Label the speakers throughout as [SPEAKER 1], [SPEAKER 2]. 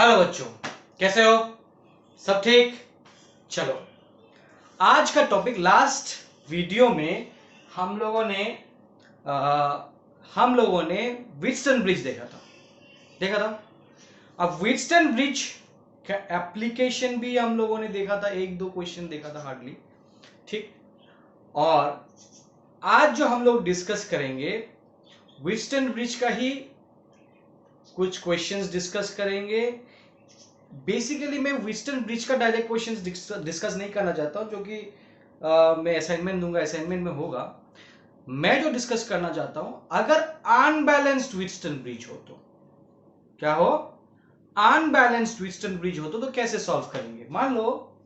[SPEAKER 1] Hello बच्चों, कैसे हो? सब ठीक? चलो, आज का टॉपिक, लास्ट वीडियो में हम लोगों ने व्हीटस्टोन ब्रिज देखा था। अब व्हीटस्टोन ब्रिज का एप्लीकेशन भी हम लोगों ने देखा था, एक दो क्वेश्चन देखा था हार्डली, ठीक। और आज जो हम लोग डिस्कस करेंगे व्हीटस्टोन ब्रिज का ही कुछ क्वेश्चंस डिस्कस करेंगे। बेसिकली मैं व्हीटस्टोन ब्रिज का डायरेक्ट क्वेश्चंस डिस्कस नहीं करना चाहता हूं, जो कि मैं असाइनमेंट दूंगा, असाइनमेंट में होगा। मैं जो डिस्कस करना चाहता हूं, अगर अनबैलेंस्ड व्हीटस्टोन ब्रिज हो तो क्या हो, अनबैलेंस्ड व्हीटस्टोन ब्रिज हो तो कैसे सॉल्व करेंगे। मान लो,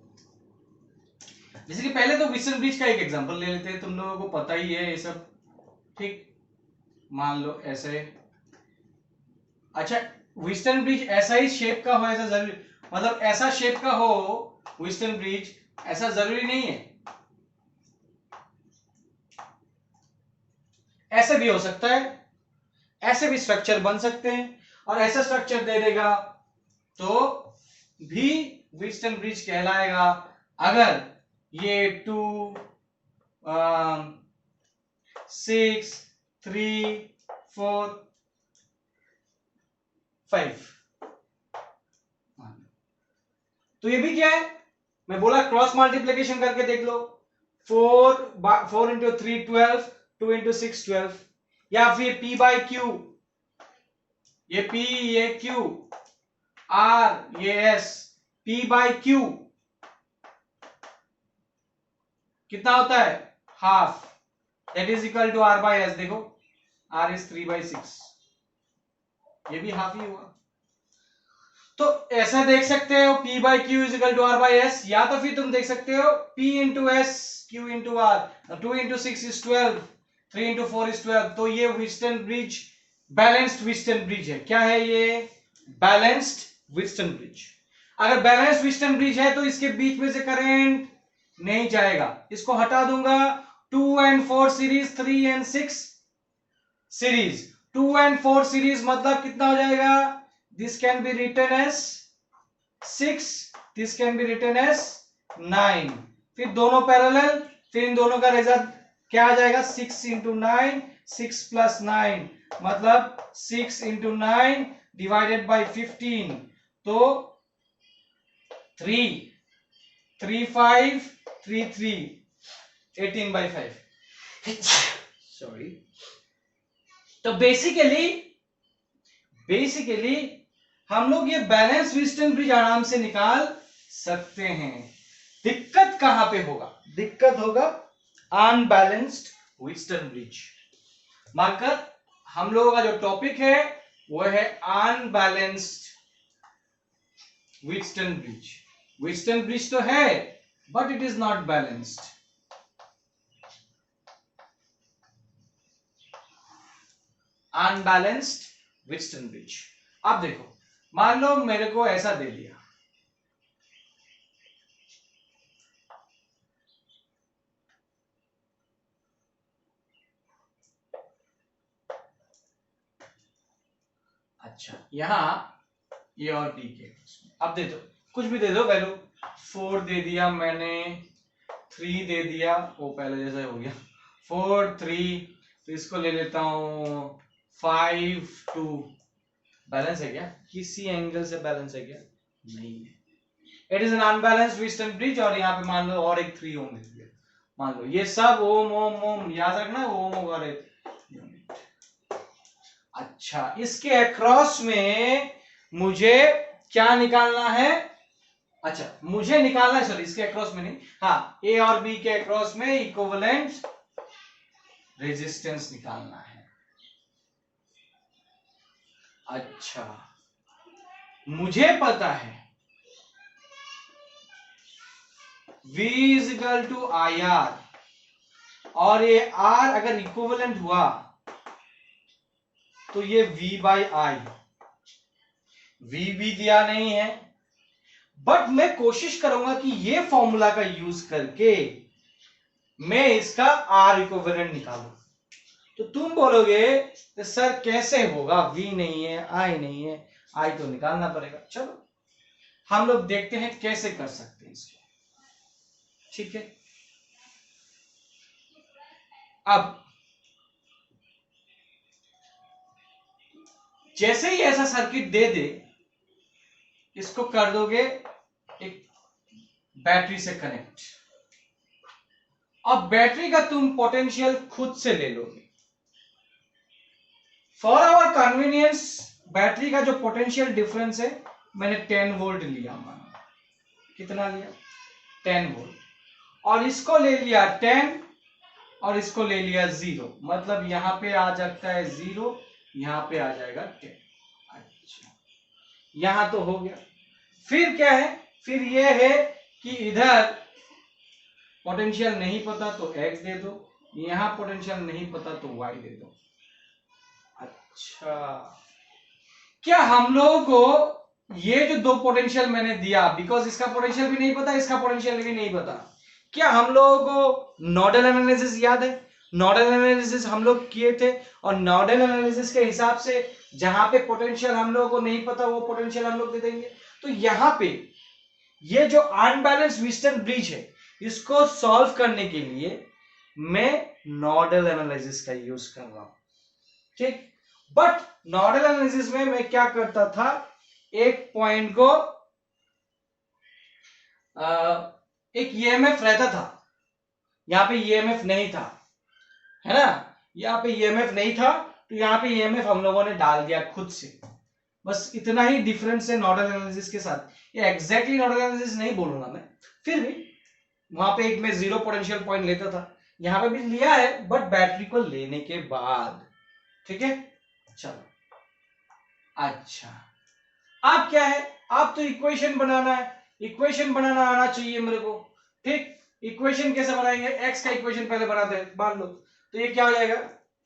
[SPEAKER 1] जैसे कि पहले तो व्हीटस्टोन ब्रिज का एक एग्जांपल ले लेते हैं, तुम लोगों को पता ही है ये सब, ठीक। मान लो ऐसे, अच्छा, व्हीटस्टोन ब्रिज ऐसा ही शेप का हो, ऐसा जरूरी, मतलब ऐसा शेप का हो व्हीटस्टोन ब्रिज, ऐसा जरूरी नहीं है, ऐसे भी हो सकता है, ऐसे भी स्ट्रक्चर बन सकते हैं, और ऐसा स्ट्रक्चर दे देगा तो भी व्हीटस्टोन ब्रिज कहलाएगा, अगर ये 2 6 3 4 5। तो ये भी क्या है, मैं बोला क्रॉस मल्टीप्लीकेशन करके देख लो, 4 इंटू 3 12, 2 इंटू 6 12, या फिर P बाई क्यू, ये P ये Q, R ये S, P बाई क्यू कितना होता है, half, that is equal to R by S। देखो R इज 3/6, ये भी हाफ ही हुआ। तो ऐसा देख सकते हो P by Q is equal to R by S, या तो फिर तुम देख सकते हो P into S Q into R, 2 into 6 is 12, 3 into 4 is 12। तो ये Wheatstone bridge balanced Wheatstone bridge है। क्या है ये? Balanced Wheatstone bridge. अगर बैलेंस्ड व्हीटस्टोन ब्रिज है तो इसके बीच में से करंट नहीं जाएगा, इसको हटा दूंगा। 2 and 4 series, 3 and 6 series, 2 and 4 series मतलब कितना हो जाएगा, this can be written as 6, this can be written as 9, फिर दोनों पैरेलल, फिर इन दोनों का रिजल्ट क्या आ जाएगा, 6 इंटू 9, 6 प्लस 9 मतलब 6 इंटू 9 डिवाइडेड बाई 15, तो 3 3 5 3 3 18/5 सॉरी। तो बेसिकली हम लोग ये बैलेंस व्हीटस्टोन ब्रिज आराम से निकाल सकते हैं। दिक्कत कहां पे होगा? दिक्कत होगा अनबैलेंस्ड व्हीटस्टोन ब्रिज। मार्कर, हम लोगों का जो टॉपिक है वो है unbalanced Wheatstone bridge. Wheatstone bridge तो है but it is not balanced. Unbalanced Wheatstone bridge. अब देखो, मान लो मेरे को ऐसा दे दिया, अच्छा यहां ये और डी के, अब दे दो, कुछ भी दे दो वैल्यू, 4 दे दिया मैंने, 3 दे दिया, वो पहले जैसा हो गया, 4 3, तो इसको ले लेता हूं 5 2। बैलेंस है क्या? किसी एंगल से बैलेंस है क्या? नहीं है। It is an unbalanced Wheatstone bridge. और यहाँ पे मान लो और एक 3 ओम दे दिया, मान लो ये सब ओम ओम ओम, याद रखना ओम होगा। अच्छा, इसके अक्रॉस में मुझे क्या निकालना है? अच्छा, मुझे निकालना है, सॉरी इसके अक्रॉस में नहीं, हाँ, ए और बी के अक्रॉस में इक्विवेलेंट रेजिस्टेंस निकालना है। अच्छा, मुझे पता है V is equal to I R, और ये R अगर इक्विवेलेंट हुआ तो ये V बाई आई, V भी दिया नहीं है, बट मैं कोशिश करूंगा कि ये फॉर्मूला का यूज करके मैं इसका R इक्विवेलेंट निकालूं। तो तुम बोलोगे तो सर कैसे होगा, V नहीं है, I नहीं है, I तो निकालना पड़ेगा। चलो हम लोग देखते हैं कैसे कर सकते हैं इसको, ठीक है। अब जैसे ही ऐसा सर्किट दे दे, इसको कर दोगे एक बैटरी से कनेक्ट। अब बैटरी का तुम पोटेंशियल खुद से ले लोगे। फॉर आवर कन्वीनियंस बैटरी का जो पोटेंशियल डिफरेंस है, मैंने 10 वोल्ट लिया, मानो कितना लिया 10 वोल्ट, और इसको ले लिया 10 और इसको ले लिया 0, मतलब यहां पे आ जाता है 0, यहां पे आ जाएगा 10। अच्छा, यहां तो हो गया। फिर क्या है, फिर ये है कि इधर पोटेंशियल नहीं पता तो x दे दो, यहां पोटेंशियल नहीं पता तो y दे दो। अच्छा, क्या हम लोगों को ये जो दो पोटेंशियल मैंने दिया, बिकॉज इसका पोटेंशियल भी नहीं पता, इसका पोटेंशियल भी नहीं पता, क्या हम लोगों को नोडल एनालिसिस याद है? नोडल एनालिसिस हम लोग किए थे, और नोडल एनालिसिस के हिसाब से जहां पे पोटेंशियल हम लोगों को नहीं पता वो पोटेंशियल हम लोग दे देंगे। तो यहां पे ये जो अनबैलेंस व्हीटस्टोन ब्रिज है, इसको सॉल्व करने के लिए मैं नोडल एनालिसिस का यूज कर रहा हूं, ठीक। बट नोडल एनालिसिस में मैं क्या करता था, एक पॉइंट को एक ईएमएफ रहता था, यहां पे ईएमएफ नहीं था, है ना, यहां पे ईएमएफ नहीं था, तो यहां पे ईएमएफ हम लोगों ने डाल दिया खुद से। बस इतना ही डिफरेंस है नोडल एनालिसिस के साथ। ये एग्जैक्टली नोडल एनालिसिस नहीं बोलूंगा मैं, फिर भी वहां पे एक मैं जीरो पोटेंशियल पॉइंट लेता था, यहां पे भी लिया है बट बैटरी को लेने के बाद, ठीक है। चलो, अच्छा, अब क्या है, अब तो इक्वेशन बनाना है, इक्वेशन बनाना आना चाहिए मेरे को, ठीक। इक्वेशन कैसे बनाएंगे, एक्स का इक्वेशन पहले बनाते हैं, मान लो तो ये क्या हो जाएगा,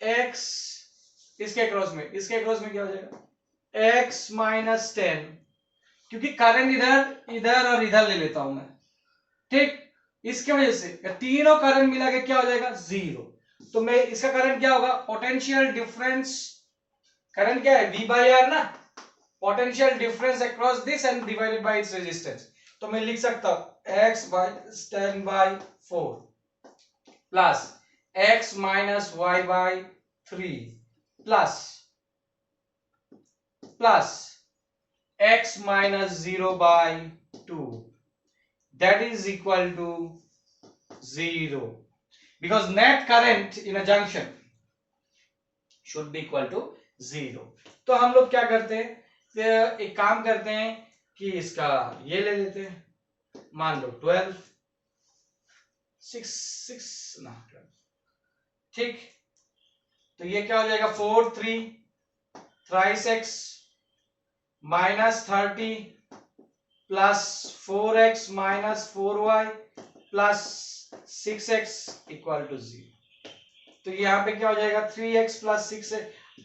[SPEAKER 1] एक्स इसके क्रॉस में, इसके क्रॉस में क्या हो जाएगा, एक्स माइनस 10, क्योंकि करंट इधर इधर और इधर ले लेता हूं मैं, ठीक। इसके वजह से तीनों करंट मिला के क्या हो जाएगा, 0। तो मैं इसका करंट क्या होगा, पोटेंशियल डिफरेंस, करंट क्या है, V बाई आर ना, potential difference across this and divided by its resistance. तो मैं लिख सकता हूं x by 10 by 4 plus x minus y by 3 plus x minus 0 by 2, that is equal to 0, because net current in a junction should be equal to 0। तो हम लोग क्या करते हैं, एक काम करते हैं कि इसका ये ले लेते हैं, मान लो 12 6 ना 12, ठीक। तो ये क्या हो जाएगा, 4 3 thrice x minus 30 plus 4x minus 4y plus 6x equal to 0। तो यहां पे क्या हो जाएगा, 3x plus 6x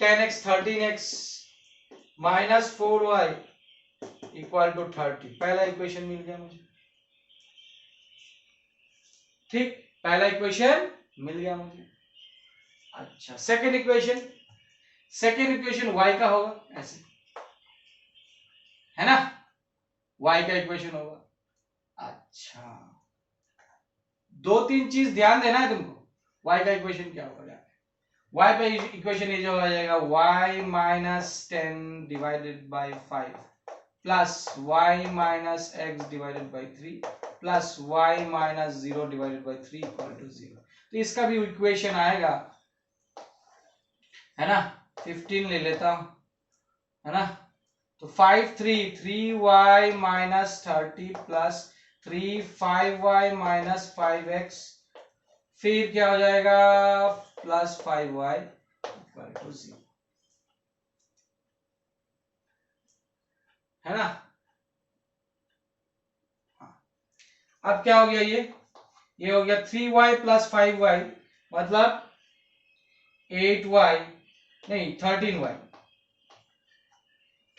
[SPEAKER 1] 10x 13x minus 4y equal to 30। पहला इक्वेशन मिल गया मुझे, ठीक, पहला इक्वेशन मिल गया मुझे। अच्छा, second equation, second equation y का होगा ऐसे, है ना, y का इक्वेशन होगा। अच्छा, दो तीन चीज ध्यान देना है तुमको, y का इक्वेशन क्या होगा, y का इक्वेशन ये जो आ जाएगा, y minus 10 divided by 5 plus y minus x divided by 3 plus y minus 0 divided by 3 equal to 0। तो इसका भी इक्वेशन आएगा, है ना, 15 ले लेता हूं, है ना। तो 5 3y minus 30 plus 3 5y minus 5x, फिर क्या हो जाएगा, प्लस 5y इक्वल टू 0, है ना। अब क्या हो गया, ये हो गया 3y प्लस 5y, मतलब 8y नहीं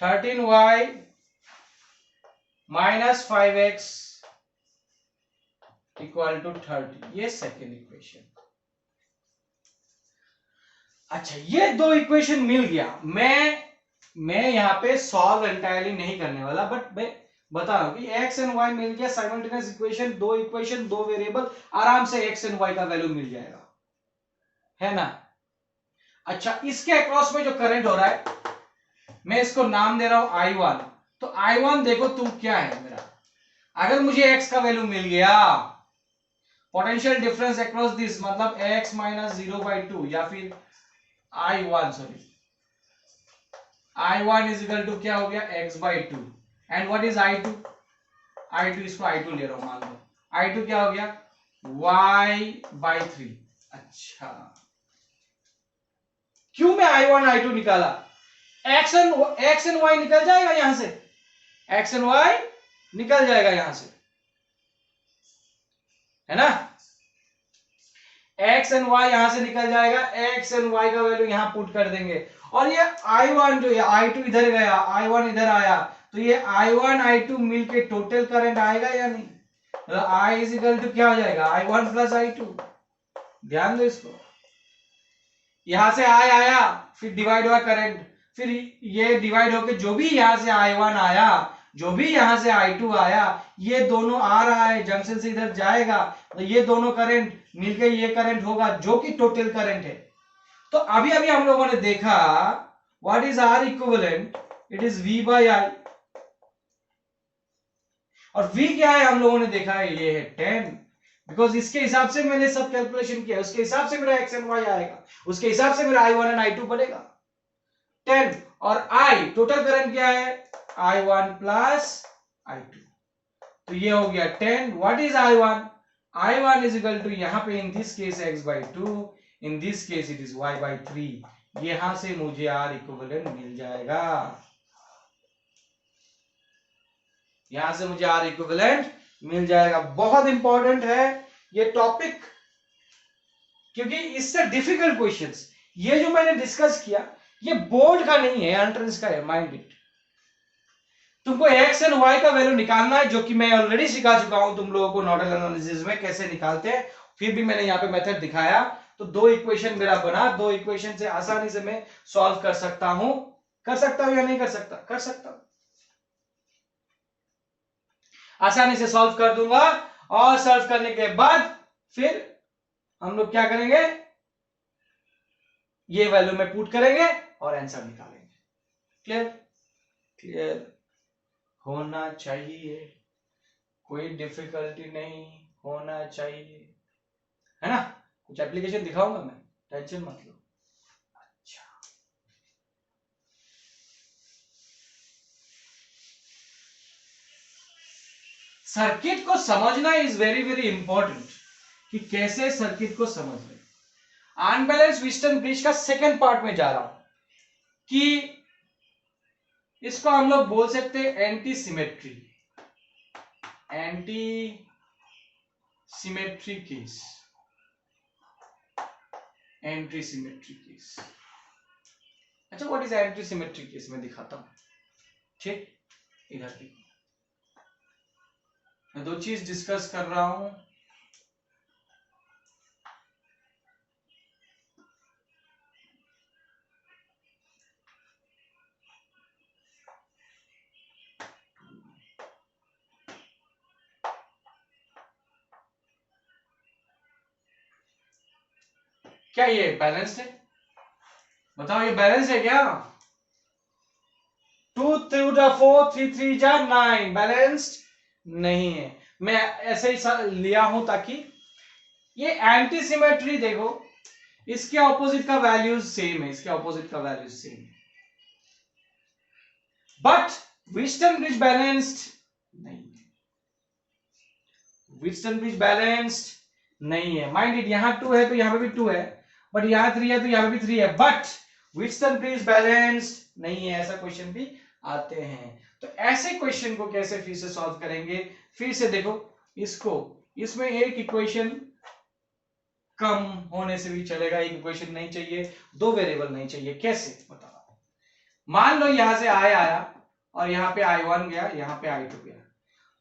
[SPEAKER 1] 13y minus 5x equal to 30, ये सेकेंड इक्वेशन। अच्छा, ये दो इक्वेशन मिल गया, मैं यहां पे सॉल्व एंटायरली नहीं करने वाला, बट मैं बता रहा हूं कि एक्स एंड वाई मिल गया, साइमल्टेनियस इक्वेशन, दो वेरिएबल, आराम से एक्स एंड वाई का वैल्यू मिल जाएगा, है ना। अच्छा, इसके अक्रॉस में जो करंट हो रहा है, मैं इसको नाम दे रहा हूं I1। तो I1 देखो तुम क्या है मेरा, अगर मुझे x का वैल्यू मिल गया, पोटेंशियल डिफरेंस अक्रॉस दिस मतलब x माइनस 0/2 या फिर I1 इज इक्वल टू क्या हो गया x/2 and what is I2 इसको I2 ले रहा हूं, मान लो I2 क्या हो गया y/3। अच्छा, क्यों मैं I1 I2 निकाला, एक्स एंड वाई निकल जाएगा यहां से, एक्स एंड वाई निकल जाएगा यहां से, है ना। एक्स एंड वाई यहां से निकल जाएगा, एक्स एंड वाई का वैल्यू यहां पुट कर देंगे, और ये I1 जो है I2 इधर गया, I1 इधर आया, तो ये I1 I2 मिलके टोटल करंट आएगा या नहीं, तो I इज इक्वल टू क्या हो जाएगा I1 प्लस I2। ध्यान दो इसको, यहां से I आया, फिर डिवाइड हुआ करंट, फिर ये डिवाइड होके जो भी यहां से I1 आया, जो भी यहां से I2 आया, ये दोनों आ रहा है जंक्शन से इधर जाएगा, तो ये दोनों करंट मिलके ये करंट होगा जो कि टोटल करंट है। तो अभी अभी हम लोगों ने देखा what is R equivalent, it is V/I, और V क्या है हम लोगों ने देखा है, ये है 10, बिकॉज इसके हिसाब से मैंने सब कैलकुलेशन किया, उसके हिसाब से मेरा एक्स एंड वाई आएगा, उसके हिसाब से मेरा I1 एंड I2 बनेगा 10, और I टोटल करंट क्या है I1 प्लस I2, तो ये हो गया 10। What is I1 is equal to यहां पे in this case x/2, in this case it is y/3, यहां से मुझे R इक्विवेलेंट मिल जाएगा, यहां से मुझे R इक्विवेलेंट मिल जाएगा। बहुत इंपॉर्टेंट है ये टॉपिक, क्योंकि इससे डिफिकल्ट क्वेश्चंस, ये जो मैंने डिस्कस किया ये बोर्ड का नहीं है, एंट्रेंस का है, माइंड इट। तुमको एक्स एंड वाई का वैल्यू निकालना है, जो कि मैं ऑलरेडी सिखा चुका हूं तुम लोगों को नोडल एनालिसिस में कैसे निकालते हैं, फिर भी मैंने यहाँ पे मेथड दिखाया। तो दो इक्वेशन मेरा बना, दो इक्वेशन से आसानी से मैं सॉल्व कर सकता हूं या नहीं कर सकता, कर सकता हूं, आसानी से सॉल्व कर दूंगा। और सॉल्व करने के बाद फिर हम लोग क्या करेंगे, ये वैल्यू में पुट करेंगे और आंसर निकालेंगे। क्लियर, क्लियर होना चाहिए, कोई डिफिकल्टी नहीं होना चाहिए, है ना। कुछ एप्लीकेशन दिखाऊंगा मैं, टेंशन मत लो। अच्छा, सर्किट को समझना इज वेरी वेरी इंपॉर्टेंट, कि कैसे सर्किट को समझ रहे। अनबैलेंस व्हीटस्टोन ब्रिज का सेकंड पार्ट में जा रहा हूं, कि इसको हम लोग बोल सकते हैं anti symmetry case, anti symmetry case. अच्छा, what is anti symmetry case, मैं दिखाता हूं, ठीक। इधर की मैं दो चीज डिस्कस कर रहा हूं, क्या ये बैलेंस्ड है, बताओ ये बैलेंस है क्या, 2 3 4 3 3 जा 9, बैलेंस्ड नहीं है। मैं ऐसे ही लिया हूं ताकि ये एंटी सिमेट्री, देखो इसके ऑपोजिट का वैल्यूज सेम है, इसके ऑपोजिट का वैल्यूज सेम है, बट व्हीटस्टोन ब्रिज बैलेंस्ड नहीं है, व्हीटस्टोन ब्रिज बैलेंस्ड नहीं है। माइंड इट, यहां 2 है तो यहां पे भी 2 है, बट यहां 3 है तो यहां पे भी 3 है, बट व्हीटस्टोन ब्रिज बैलेंस्ड नहीं है, ऐसा क्वेश्चन भी आते हैं। तो ऐसे क्वेश्चन को कैसे फिर से सॉल्व करेंगे, फिर से देखो इसको, इसमें एक इक्वेशन कम होने से भी चलेगा, एक इक्वेशन नहीं चाहिए, दो वेरिएबल नहीं चाहिए, कैसे बताओ। मान लो यहां से I आया और यहां पे I1 गया, यहां पे I2 गया,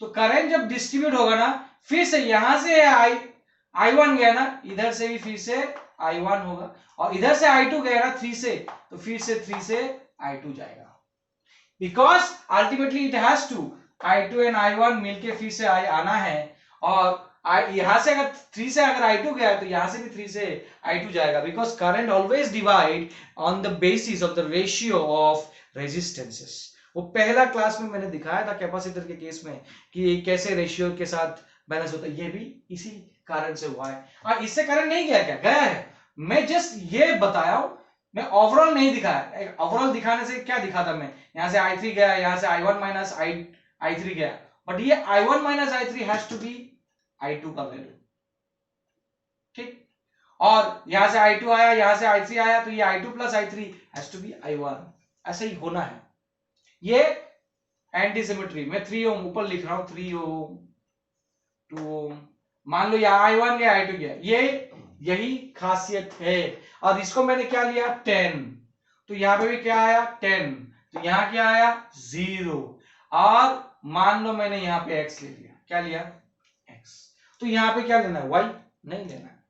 [SPEAKER 1] तो करंट जब डिस्ट्रीब्यूट होगा ना, फिर से यहां से I1 गया ना, इधर से भी फिर से I1 होगा, और इधर से I2 गया ना 3 से, तो फिर से 3 से I2 जाएगा, because ultimately it has to, I2 and I1 मिलके फिर से आना है, और यहां से अगर 3 से अगर I2 गया तो यहां से भी 3 से I2 जाएगा, because current always divide on the basis of the ratio of resistances. वो पहला क्लास में मैंने दिखाया था कैपेसिटर के केस में कि कैसे रेशियो के साथ बैलेंस होता है, ये भी इसी कारण से हुआ है। और इससे करंट नहीं गया, क्या गया है, मैं जस्ट ये बताया हूं, मैं ओवरऑल नहीं दिखाया। ओवरऑल दिखाने से क्या दिखा था मैं, यहां से I3 गया, यहां से I1 माइनस I3 गया, बट ये I1 minus I3 has to be I2 का वैल्यू, ठीक। और यहां से I2 आया, यहां से I3 आया, तो ये I2 plus I3 has to be I1, ऐसा ही होना है। ये एंटी सिमेट्री, मैं 3 ओम ऊपर लिख रहा हूं, 3 ओम 2 ओम, मान लो यहाँ I1 गया I2 गया, ये यही खासियत है। और इसको मैंने क्या लिया 10, तो यहां पे भी क्या आया 10, तो यहां क्या आया 0, और मान लो मैंने यहां पे x ले लिया, क्या लिया x, तो यहां पे क्या लेना है y नहीं लेना है।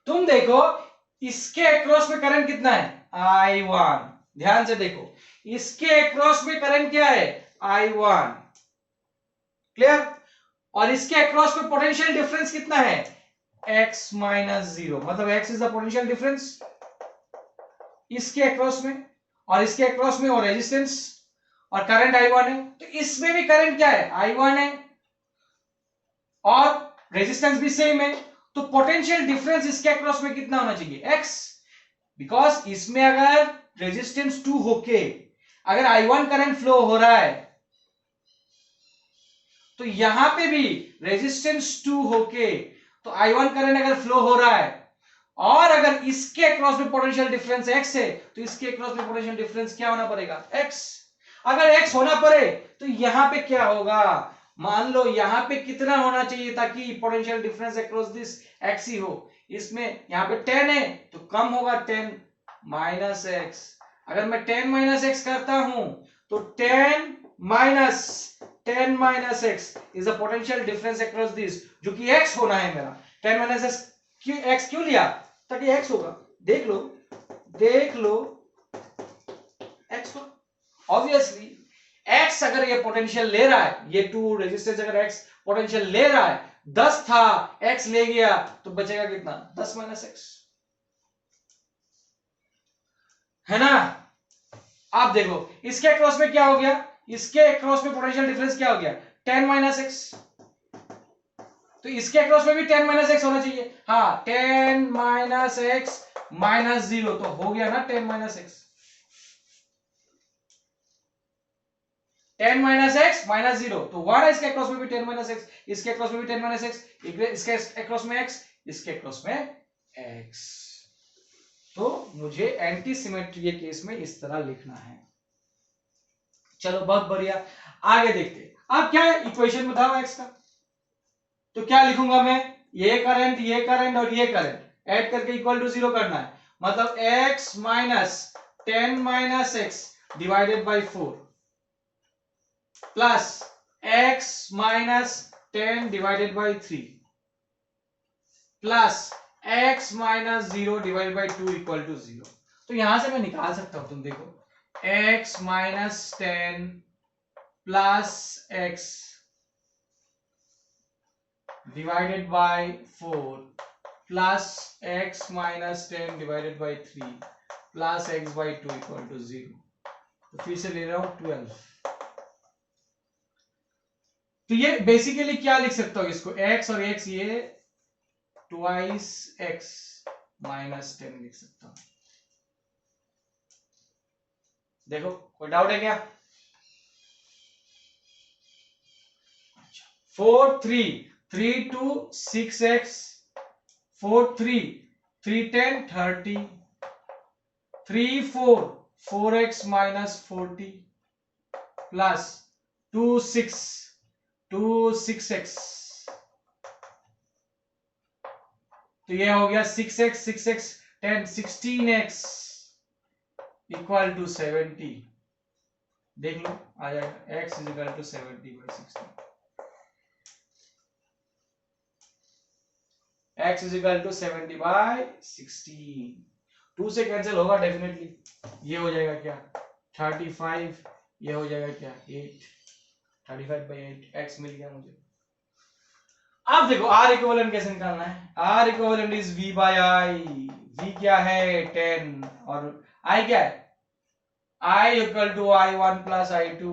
[SPEAKER 1] तुम देखो इसके अक्रॉस में करंट कितना है I1, ध्यान से देखो इसके अक्रॉस में करंट क्या है I1, क्लियर, और इसके अक्रॉस में पोटेंशियल डिफरेंस कितना है x माइनस 0, मतलब x is the potential difference इसके अक्रॉस में, और इसके अक्रॉस में और रेजिस्टेंस, और करंट I1 है, तो इसमें भी करंट क्या है I1 है, और रेजिस्टेंस भी सेम है, तो पोटेंशियल डिफरेंस इसके अक्रॉस में कितना होना चाहिए x, बिकॉज इसमें अगर रेजिस्टेंस 2 होके अगर I1 करंट फ्लो हो रहा है, तो यहां पे भी रेजिस्टेंस 2 होके तो I1 करंट अगर फ्लो हो रहा है, और अगर इसके अक्रॉस में पोटेंशियल डिफरेंस x है, तो इसके अक्रॉस में पोटेंशियल डिफरेंस क्या होना पड़ेगा x। अगर x होना पड़े तो यहां पे क्या होगा, मान लो यहां पे कितना होना चाहिए ताकि potential difference across this x ही हो, इसमें यहां पे 10 है तो कम होगा 10 माइनस x। अगर मैं 10 माइनस x करता हूं तो 10 minus x is the potential difference across this, जो कि x होना है मेरा। 10 माइनस x क्यों लिया, ताकि x होगा, देख लो x को, ऑब्वियसली x अगर ये पोटेंशियल ले रहा है, ये 2 रेजिस्टेंस अगर x पोटेंशियल ले रहा है, 10 था x ले गया तो बचेगा कितना 10 माइनस x, है ना। आप देखो इसके अक्रॉस में क्या हो गया, इसके अक्रॉस में पोटेंशियल डिफरेंस क्या हो गया 10 माइनस x, तो इसके अक्रॉस में भी 10 माइनस x होना चाहिए, हाँ 10 माइनस x माइनस 0, तो हो गया ना 10 minus x, 10 minus x minus 0, तो 1 है इसके अक्रॉस में भी 10 माइनस x, इसके अक्रॉस में भी 10 माइनस x, इसके अक्रॉस में x, इसके अक्रॉस में x, तो मुझे एंटी सिमेट्री के केस में इस तरह लिखना है। चलो बहुत बढ़िया, आगे देखते। अब क्या है इक्वेशन बताओ x का, तो क्या लिखूंगा मैं, ये करंट और ये करंट ऐड करके इक्वल टू 0 करना है, मतलब x minus 10 minus x divided by 4 plus x minus 10 divided by 3 plus x minus 0 divided by 2 equal to 0। तो यहां से मैं निकाल सकता हूं, तुम देखो x minus 10 plus x divided by 4 plus x minus 10 divided by 3 plus x by 2 equal to 0। तो फिर से ले रहा हूं 12। तो ये बेसिकली क्या लिख सकता हूं इसको, x और x ये ट्वाइस x माइनस 10 लिख सकता हूं। देखो कोई डाउट है क्या, 4 3 3 2 6x 4 3 3 10 30 3 4 4x minus 40 plus 2 6 2 6x, तो ये हो गया 6x 6x 10 16x equal to 70। देख लो आ जाएगा x is equal to 70 by 16, x is equal to 70 by 16। 2 से कैंसिल होगा डेफिनेटली, ये हो जाएगा क्या 35, ये हो जाएगा क्या 8, 35/8 x मिल गया मुझे। अब देखो R इक्विवेलेंट कैसे निकालना है। R equivalent is V by I। V क्या है 10 और I क्या है I equal to I1 plus I2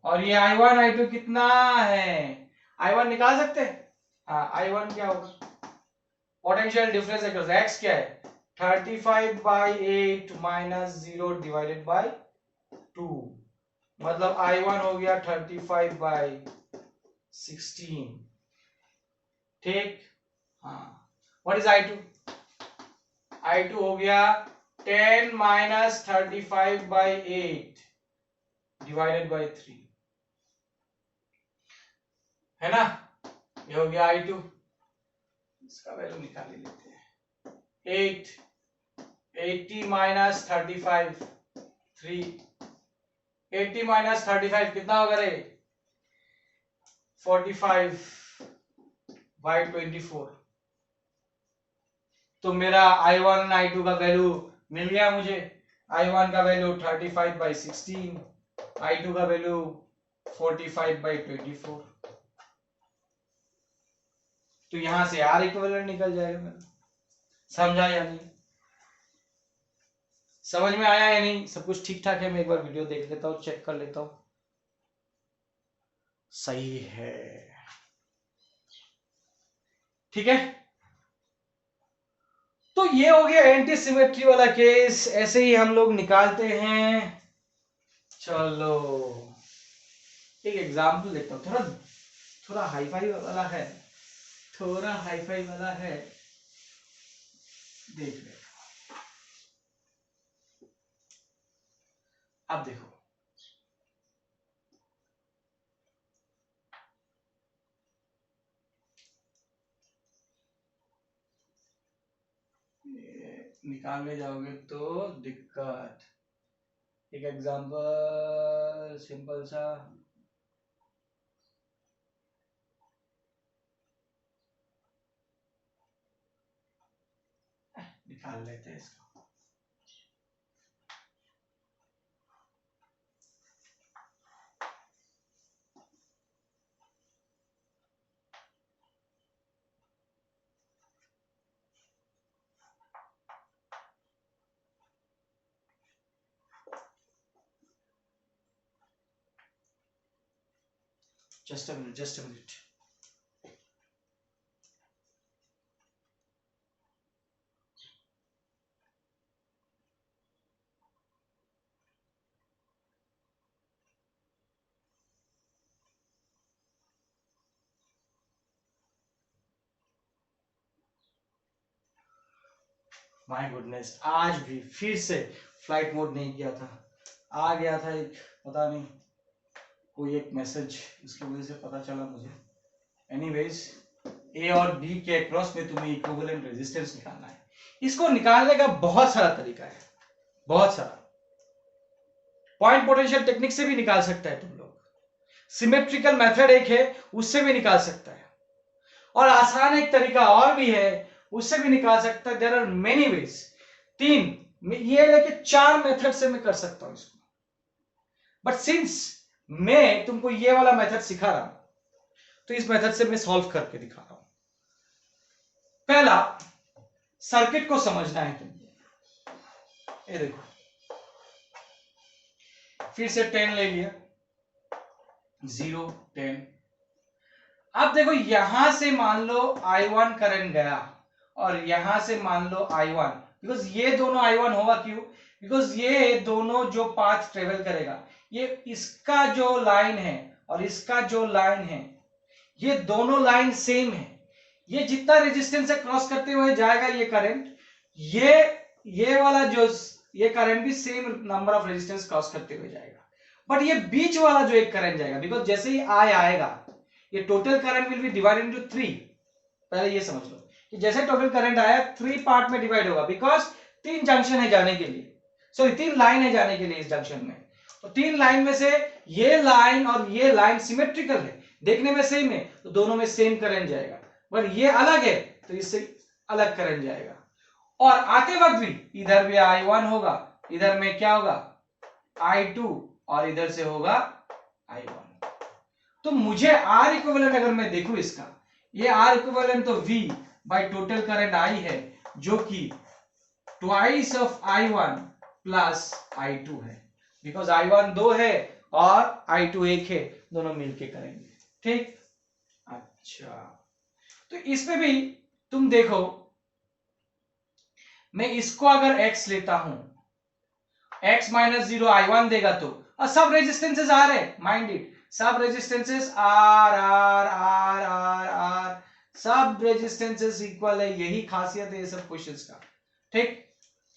[SPEAKER 1] और ये I1 I2 कितना है I1 निकाल सकते हैं। हाँ I1 क्या होगा पोटेंशियल डिफरेंस अक्रॉस x क्या है 35/8 माइनस 0 डिवाइडेड बाय 2 मतलब I1 हो गया 35/16 ठीक। हाँ व्हाट इज I2 I2 हो गया 10 माइनस 35/8 डिवाइडेड बाय 3 है ना। ये हो गया I2 इसका वैल्यू निकाल ही लेते हैं 80 माइनस 35 3 80 माइनस 35 कितना होगा रे 45/24 तो मेरा I1 I2 का वैल्यू मिल गया मुझे। I1 का वैल्यू 35/16 I2 का वैल्यू 45/24 तो यहां से R इक्विवेलेंट निकल जाएगा मेरा। समझा या नहीं समझ में आया या नहीं सब कुछ ठीक ठाक है। मैं एक बार वीडियो देख लेता हूं चेक कर लेता हूं सही है ठीक है। तो ये हो गया एंटी सिमेट्री वाला केस। ऐसे ही हम लोग निकालते हैं। चलो एक एग्जांपल देखता हूं थोड़ा थोड़ा हाईफाई वाला है थोड़ा हाईफाई वाला है देख ले। अब देखो निकालने जाओगे तो दिक्कत। एक एग्जांपल सिंपल सा निकाल लेते हैं इसको। Just a minute my goodness आज भी फिर से फ्लाइट मोड नहीं किया था। आ गया था एक पता नहीं कोई एक मैसेज इसकी वजह से पता चला मुझे। एनीवेज ए और बी के अक्रॉस में तुम्हें इक्विवेलेंट रेजिस्टेंस निकालना है। इसको निकालने का बहुत सारा तरीका है बहुत सारा। पॉइंट पोटेंशियल टेक्निक से भी निकाल सकता है तुम लोग। सिमेट्रिकल मेथड एक है उससे भी निकाल सकता है और आसान एक तरीका और भी है उससे भी निकाल सकता है। There are many ways. 3 ये लेके 4 मेथड से मैं कर सकता हूं इसको। बट सिंस मैं तुमको ये वाला मेथड सिखा रहा हूं तो इस मेथड से मैं सॉल्व करके दिखा रहा हूं। पहला सर्किट को समझना है तुमको। ये देखो फिर से 10 ले लिया 0 10। अब देखो यहां से मान लो I1 करंट गया और यहां से मान लो I1 बिकॉज ये दोनों I1 होगा क्यों बिकॉज ये दोनों जो पाथ ट्रेवल करेगा ये इसका जो लाइन है और इसका जो लाइन है ये दोनों लाइन सेम है। ये जितना रेजिस्टेंस से क्रॉस करते हुए जाएगा ये करंट ये वाला जो ये करंट भी same number of resistance cross करते हुए जाएगा। बट ये बीच वाला जो एक करंट जाएगा बिकॉज जैसे ही I आएगा ये total current will be divided into 3। पहले ये समझ लो कि जैसे टोटल करंट आया 3 पार्ट में डिवाइड होगा बिकॉज 3 जंक्शन है जाने के लिए सॉरी 3 लाइन है जाने के लिए इस जंक्शन में। तो 3 लाइन में से ये लाइन और ये लाइन सिमेट्रिकल है देखने में सेम है तो दोनों में सेम करंट जाएगा। पर ये अलग है तो इससे अलग करंट जाएगा और आते वक्त भी इधर भी I1 होगा इधर में क्या होगा I2 और इधर से होगा I1। तो मुझे R इक्विवेलेंट अगर मैं देखूं इसका, ये R इक्विवेलेंट तो V by total current I है, जो कि twice of I1 plus I2 है, बिकॉज I1 2 है और I2 1 है, दोनों मिलके करेंगे। ठीक, अच्छा, तो इसमें भी तुम देखो, मैं इसको अगर x लेता हूं, x माइनस 0 I1 देगा तो, और सब रेजिस्टेंसेस आर है, माइंड इट, सब resistances R R R R R, सब रेजिस्टेंसेस इक्वल है, यही खासियत है ये सब क्वेश्चंस का। ठीक,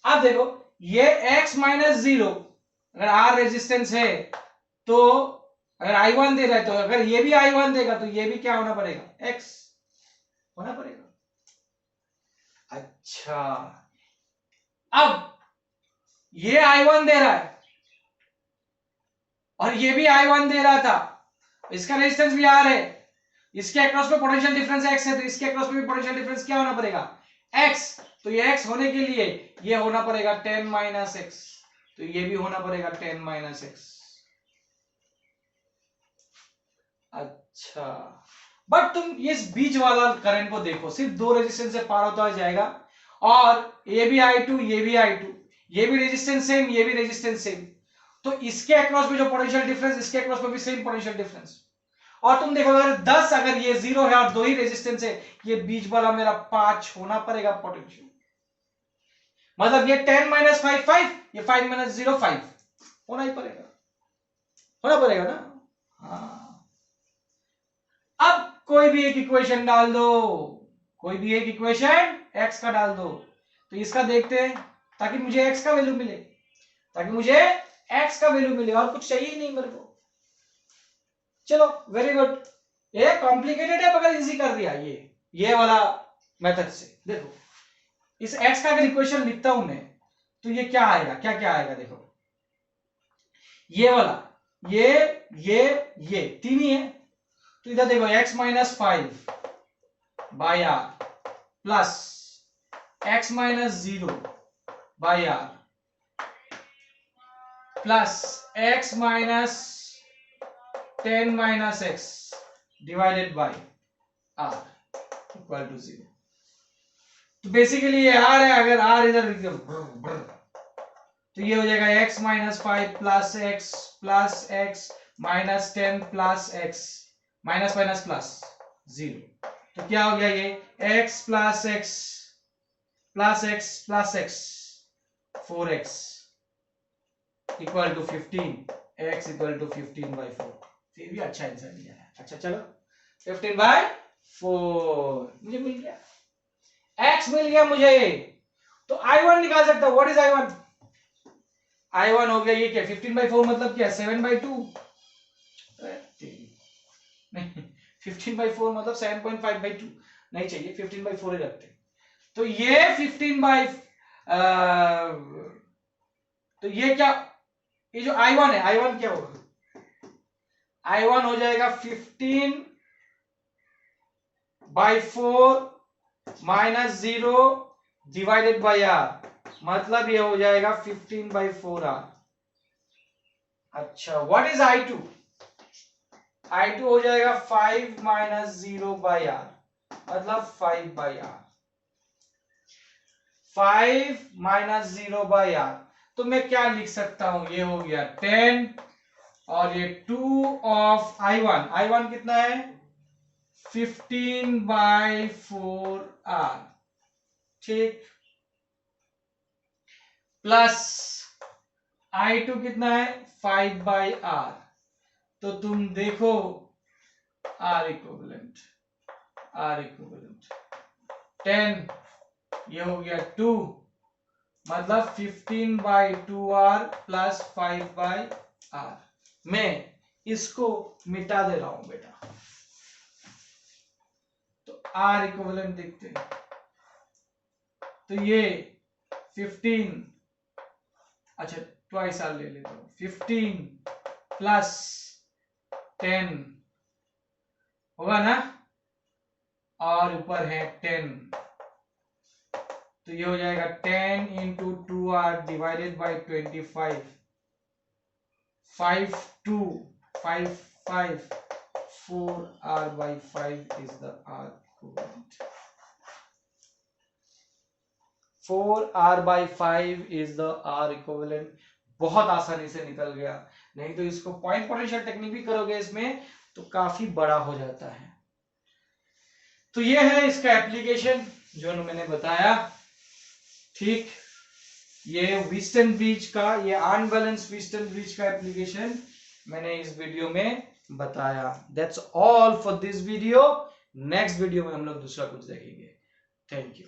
[SPEAKER 1] अब देखो ये x माइनस 0 अगर R रेजिस्टेंस है, तो अगर I1 दे रहा है, तो अगर ये भी I1 देगा तो ये भी क्या होना पड़ेगा, x होना पड़ेगा। अच्छा, अब ये I1 दे रहा है और ये भी I1 दे रहा था, इसका रेजिस्टेंस भी R है, इसके अक्रॉस में पोटेंशियल डिफरेंस x है, तो इसके अक्रॉस में भी पोटेंशियल डिफरेंस क्या होना पड़ेगा, x। तो ये x होने के लिए ये होना पड़ेगा 10 माइनस x, तो ये भी होना पड़ेगा 10 माइनस x। अच्छा, बट तुम इस बीच वाला करंट को देखो, सिर्फ दो रेजिस्टेंस से पार होता जाएगा, और ये भी I2 ये भी I2, ये भी रेजिस्टेंस सेम ये भी रेजिस्टेंस सेम, तो इसके अक्रॉस में जो पोटेंशियल डिफरेंस, इसके अक्रॉस में भी सेम पोटेंशियल डिफरेंस। और तुम देखो अगर 10 अगर ये 0 है और दो ही रेजिस्टेंस है, ये बीच वाला मेरा 5 होना पड़ेगा पोटेंशियल, मतलब ये 10 माइनस 5 5, ये 5 माइनस 0 5 होना ही पड़ेगा, होना पड़ेगा ना। हाँ, अब कोई भी एक इक्वेशन डाल दो, कोई भी एक इक्वेशन x का डाल दो, तो इसका देखते हैं, ताकि मुझे x का वैल्यू मिले, ताकि मुझे x का वैल्यू मिले, और कुछ चाहिए ही नहीं मेरे को। चलो वेरी गुड, ये कॉम्प्लिकेटेड है मगर इजी कर दिया ये वाला मेथड से। देखो इस x का अगर इक्वेशन लिखता हूं मैं, तो ये क्या आएगा, क्या क्या आएगा, देखो ये वाला, ये तीन ही है, तो इधर देखो x minus 5 by R plus x minus 0 by R plus x minus 10 minus x divided by r equal to 0। तो बेसिकली ये r है, अगर r इधर लिख दो तो ये हो जाएगा x minus 5 plus x minus 10 plus x minus minus plus 0, तो क्या हो गया ये x plus x plus x plus x 4x equal to 15, x equal to 15 by 4। फिर भी अच्छा आंसर दिया है। अच्छा चलो 15 बाई 4 मुझे मिल गया, x मिल गया मुझे, तो I1 निकाल सकता हूं। What is I1? I1 हो गया ये क्या 15 बाई 4 मतलब क्या 7 बाई 2, नहीं 15 बाई 4 मतलब 7.5 बाई 2 नहीं चाहिए, 15 बाई 4 ही रखते। तो ये 15 बाई तो ये क्या, ये जो I1 है, I1 क्या होगा, I1 हो जाएगा 15 by 4 minus 0 divided by R, मतलब ये हो जाएगा 15 बाई 4R। अच्छा, व्हाट इज I2? I2 हो जाएगा 5 माइनस 0 बाई R, मतलब 5 by R, 5 minus 0 by R। तो मैं क्या लिख सकता हूं, ये हो गया 10 और ये 2 ऑफ I1 कितना है 15 बाई 4R, ठीक, प्लस I2 कितना है 5 बाई R। तो तुम देखो R इक्विवेलेंट 10, ये हो गया 2, मतलब 15 by 2R plus 5 by R। मैं इसको मिटा दे रहा हूं बेटा, तो R इक्विवेलेंट देखते हैं, तो ये 15, अच्छा ट्वाइस R ले लेता हूं, 15 प्लस 10 होगा ना, और ऊपर है 10, तो ये हो जाएगा 10 into 2R divided by 25, 5 2 5 5 4r/5 is the r equivalent. 4r/5 is the r equivalent. बहुत आसानी से निकल गया, नहीं तो इसको पॉइंट पोटेंशियल टेक्निक भी करोगे इसमें तो काफी बड़ा हो जाता है। तो ये है इसका एप्लीकेशन जो मैंने बताया। ठीक, ये व्हीटस्टोन ब्रिज का, ये अनबैलेंस व्हीटस्टोन ब्रिज का एप्लीकेशन मैंने इस वीडियो में बताया। That's all for this video. Next video में हम लोग दूसरा कुछ देखेंगे। Thank you.